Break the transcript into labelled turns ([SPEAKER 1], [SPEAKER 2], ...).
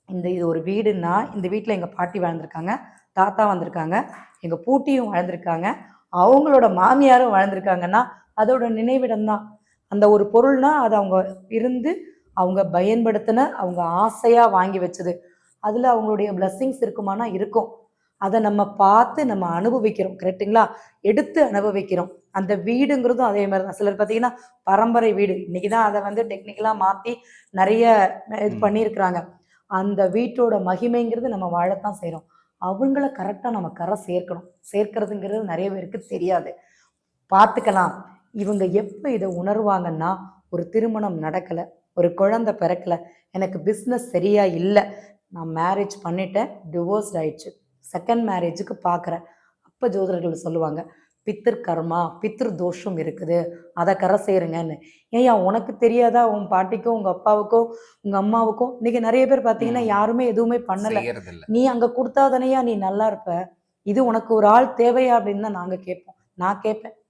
[SPEAKER 1] இது ஒரு வீடுன்னா, இந்த வீட்டில் எங்கள் பாட்டி வாழ்ந்திருக்காங்க, தாத்தா வந்திருக்காங்க, எங்கள் பூட்டியும் வாழ்ந்திருக்காங்க, அவங்களோட மாமியாரும் வாழ்ந்திருக்காங்கன்னா அதோட நினைவிடம் தான். அந்த ஒரு பொருள்னா அது அவங்க இருந்து அவங்க பயன்படுத்தின அவங்க ஆசையாக வாங்கி வச்சது. அதில் அவங்களுடைய பிளஸ்ஸிங்ஸ் இருக்குமானா இருக்கும். அதை நம்ம பார்த்து நம்ம அனுபவிக்கிறோம், கரெக்டுங்களா? எடுத்து அனுபவிக்கிறோம். அந்த வீடுங்கிறதும் அதே மாதிரி தான். சிலர் பார்த்தீங்கன்னா பரம்பரை வீடு, இன்னைக்கு தான் அதை வந்து டெக்னிக்கலாக மாற்றி நிறைய இது பண்ணியிருக்கிறாங்க. அந்த வீட்டோட மகிமைங்கிறது நம்ம வாழத்தான் செய்கிறோம். அவங்கள கரெக்டாக நம்ம கரை சேர்க்கணும். சேர்க்கிறதுங்கிறது நிறைய பேருக்கு தெரியாது. பார்த்துக்கலாம். இவங்க எப்போ இதை உணர்வாங்கன்னா, ஒரு திருமணம் நடக்கலை, ஒரு குழந்தை பிறக்கலை, எனக்கு பிஸ்னஸ் சரியா இல்லை, நான் மேரேஜ் பண்ணிட்டேன், டிவோர்ஸ்ட் ஆயிடுச்சு, செகண்ட் மேரேஜுக்கு பார்க்குறேன். அப்போ ஜோதிடர்கள் சொல்லுவாங்க, பித்திரு கர்மா, பித்திரு தோஷம் இருக்குது, அதை கரை சேருங்கன்னு. ஏன்யா உனக்கு தெரியாதா? உன் பாட்டிக்கும் உங்கள் அப்பாவுக்கும் உங்கள் அம்மாவுக்கும் இன்னைக்கு நிறைய பேர் பார்த்தீங்கன்னா யாருமே எதுவுமே பண்ணலை. நீ அங்கே கொடுத்தாதனையா நீ நல்லா இருப்ப, இது உனக்கு ஒரு ஆள் தேவையா அப்படின்னு தான் நாங்கள் கேட்போம். நான் கேட்பேன்.